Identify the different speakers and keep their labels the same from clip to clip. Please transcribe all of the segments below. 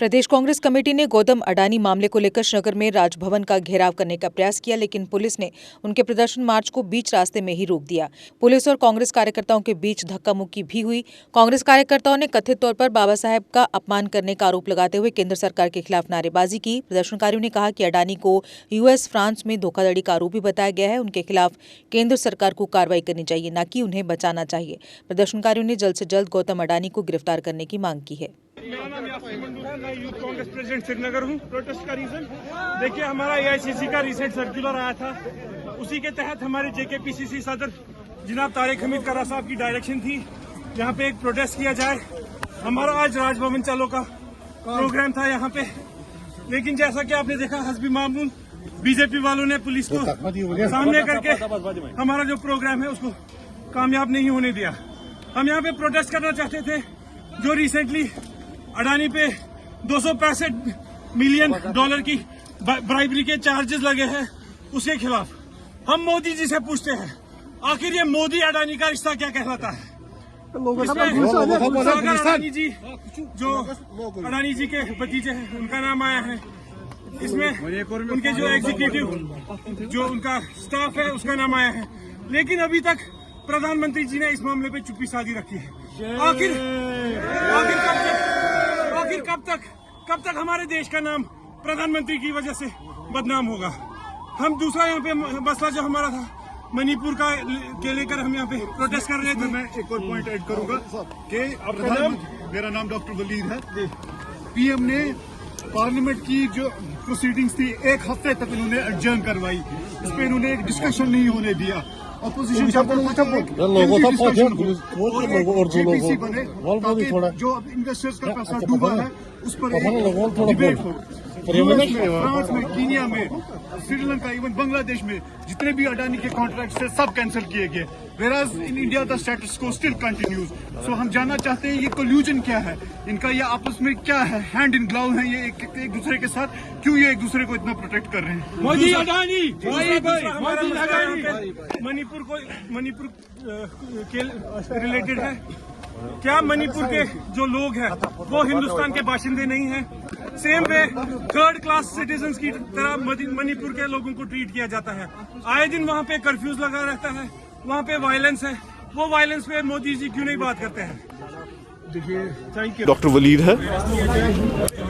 Speaker 1: प्रदेश Congress committee ने गौतम अडानी मामले को लेकर श्रीनगर में राजभवन का घेराव करने का प्रयास किया, लेकिन पुलिस ने उनके प्रदर्शन मार्च को बीच रास्ते में ही रोक दिया। पुलिस और कांग्रेस कार्यकर्ताओं के बीच धक्का मुक्की भी हुई। कांग्रेस कार्यकर्ताओं ने कथित तौर पर बाबा साहेब का अपमान करने का आरोप लगाते हुए केंद्र सरकार के खिलाफ नारेबाजी की। प्रदर्शनकारियों ने कहा कि अडानी को यूएस, फ्रांस में धोखाधड़ी का आरोपी बताया गया है। उनके खिलाफ केंद्र सरकार को कार्रवाई करनी चाहिए, न कि उन्हें बचाना चाहिए। प्रदर्शनकारियों ने जल्द से जल्द गौतम अडानी को गिरफ्तार करने की मांग की है।
Speaker 2: मेरा नाम यासिर मंडू है, मैं यूथ कांग्रेस प्रेसिडेंट श्रीनगर हूँ। प्रोटेस्ट का रीजन देखिए, हमारा एआईसीसी का रिसेंट सर्कुलर आया था, उसी के तहत हमारे जेकेपीसीसी सदर जनाब तारिक हमीद करा साहब की डायरेक्शन थी यहाँ पे एक प्रोटेस्ट किया जाए। हमारा आज राजभवन चलो का प्रोग्राम था यहाँ पे, लेकिन जैसा कि आपने देखा हस्बी मामूल बीजेपी वालों ने पुलिस को सामने करके हमारा जो प्रोग्राम है उसको कामयाब नहीं होने दिया। हम यहाँ पे प्रोटेस्ट करना चाहते थे जो रिसेंटली अडानी पे 265 मिलियन डॉलर की ब्राइबरी के चार्जेस लगे हैं, उसके खिलाफ। हम मोदी जी से पूछते हैं, आखिर ये मोदी अडानी का रिश्ता क्या कहलाता है? अडानी जी जो अडानी जी के भतीजे हैं उनका नाम आया है इसमें, उनके जो एग्जीक्यूटिव जो उनका स्टाफ है उसका नाम आया है, लेकिन अभी तक प्रधानमंत्री जी ने इस मामले पे चुप्पी साधी रखी है। आखिर कब तक हमारे देश का नाम प्रधानमंत्री की वजह से बदनाम होगा? हम दूसरा यहाँ पे मसला जो हमारा था मणिपुर का के लेकर हम यहाँ पे प्रोटेस्ट कर रहे थे।
Speaker 3: मैं एक और पॉइंट ऐड करूंगा कि मेरा नाम डॉक्टर वलीद है। पीएम ने पार्लियामेंट की जो प्रोसीडिंग्स थी एक हफ्ते तक इन्होंने एडजर्न करवाई, इस पे इन्होंने एक डिस्कशन नहीं होने दिया। अपोजिशन जेपीसी बने ताकि जो इन्वेस्टर्स का पैसा डूबा है उस पर डिबेट हो। फ्रांस में, कीनिया में, श्रीलंका, इवन बांग्लादेश में जितने भी अडानी के कॉन्ट्रैक्ट थे सब कैंसिल किए गए। Whereas in India the status quo still continues. So हम जानना चाहते हैं ये कोल्यूजन क्या है इनका, ये आपस में क्या है, हैंड इन ग्लव है ये एक दूसरे के साथ, क्यों ये एक दूसरे को इतना प्रोटेक्ट कर रहे हैं?
Speaker 2: मोदी अडानी मणिपुर के रिलेटेड है। क्या मणिपुर के जो लोग हैं वो हिंदुस्तान के बाशिंदे नहीं हैं? Same way third class citizens की तरह मणिपुर के लोगों को ट्रीट किया जाता है। आए दिन वहाँ पे कर्फ्यूज लगा रहता है, वहाँ पे वायलेंस है। वो वायलेंस पे मोदी जी क्यों नहीं बात करते हैं?
Speaker 4: डॉक्टर वलीद है।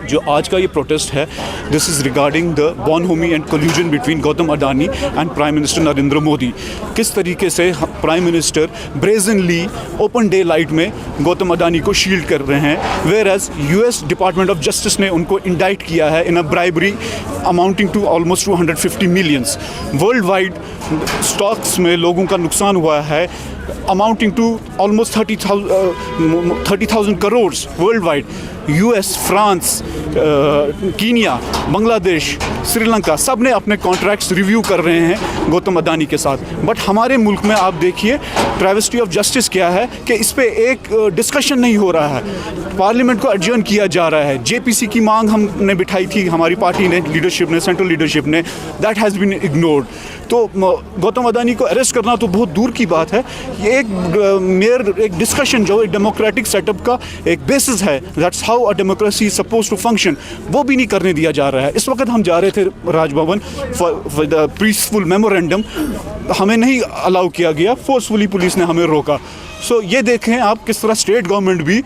Speaker 4: जो आज का ये प्रोटेस्ट है, this is regarding the bonhomie and collusion between Gautam Adani and prime minister Narendra Modi. किस तरीके से prime minister brazenly open daylight में गौतम अडानी को शील्ड कर रहे हैं, whereas US department of justice ने उनको इंडाइट किया है in a bribery amounting to almost 250 millions. Worldwide stocks में लोगों का नुकसान हुआ है amounting to almost 30,000 crore world wide. US, France, Kenya, Bangladesh, Sri Lanka सब ने अपने कॉन्ट्रैक्ट्स रिव्यू कर रहे हैं गौतम अडानी के साथ। बट हमारे मुल्क में आप देखिए ट्रैवेस्टी ऑफ जस्टिस क्या है कि इस पे एक डिस्कशन नहीं हो रहा है। पार्लियामेंट को एडजर्न किया जा रहा है। जेपीसी की मांग हमने बिठाई थी, हमारी पार्टी ने, लीडरशिप ने, सेंट्रल लीडरशिप ने, दैट हैज़ बीन इग्नोर्ड। तो गौतम अडानी को अरेस्ट करना तो बहुत दूर की बात है। ये एक डिस्कशन जो एक डेमोक्रेटिक सेटअप का एक बेसिस है, that's how a democracy is suppose to function, वो भी नहीं करने दिया जा रहा है। इस वक्त हम जा रहे थे Raj Bhavan for the peaceful memorandum, हमें नहीं अलाउ किया गया, फोर्सफुली पुलिस ने हमें रोका। सो ये देखें आप किस तरह स्टेट गवर्नमेंट भी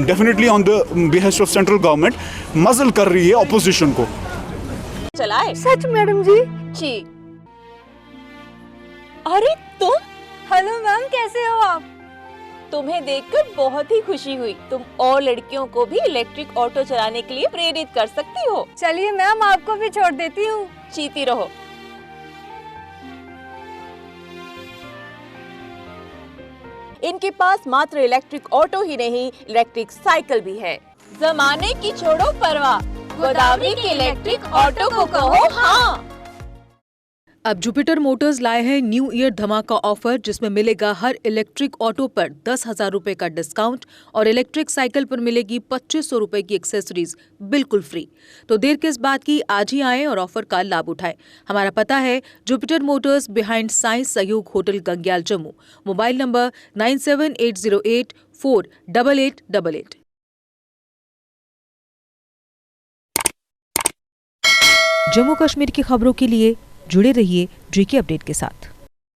Speaker 4: definitely on the behest of central government मजल कर रही है ऑपोजिशन को।
Speaker 5: चलाए
Speaker 6: सच मैडम जी।
Speaker 5: जी। अरे तुम?
Speaker 6: हेलो मैम, कैसे हो आप?
Speaker 5: तुम्हें देखकर बहुत ही खुशी हुई। तुम और लड़कियों को भी इलेक्ट्रिक ऑटो चलाने के लिए प्रेरित कर सकती हो।
Speaker 6: चलिए मैम, आपको भी छोड़ देती हूँ।
Speaker 5: जीती रहो। इनके पास मात्र इलेक्ट्रिक ऑटो ही नहीं, इलेक्ट्रिक साइकिल भी है। जमाने की छोड़ो परवाह, गोदावरी के इलेक्ट्रिक ऑटो को कहो हाँ।
Speaker 1: अब जुपिटर मोटर्स लाए हैं न्यू ईयर धमाका ऑफर, जिसमें मिलेगा हर इलेक्ट्रिक ऑटो पर 10,000 रुपए का डिस्काउंट और इलेक्ट्रिक साइकिल पर मिलेगी 2,500 रुपए की एक्सेसरीज बिल्कुल फ्री। तो देर किस बात की, आज ही आए और ऑफर का लाभ उठाएं। हमारा पता है जुपिटर मोटर्स, बिहाइंड साइंस सहयोग hotel, Gangyal, Jammu. Mobile number 9780848888। Jammu Kashmir की खबरों के लिए जुड़े रहिए JK अपडेट के साथ।